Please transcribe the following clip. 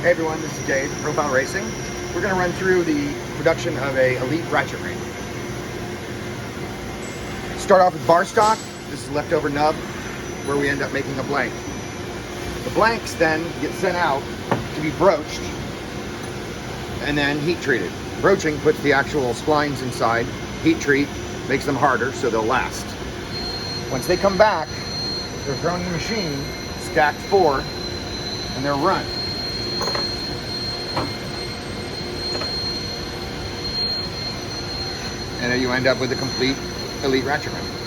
Hey everyone, this is Dave, Profile Racing. We're going to run through the production of a Elite Ratchet ring. Start off with bar stock. This is leftover nub where we end up making a blank. The blanks then get sent out to be broached and then heat treated. Broaching puts the actual splines inside. Heat treat makes them harder so they'll last. Once they come back, they're thrown in the machine, stacked 4, and they're run. And then you end up with a complete Elite Ratchet ring.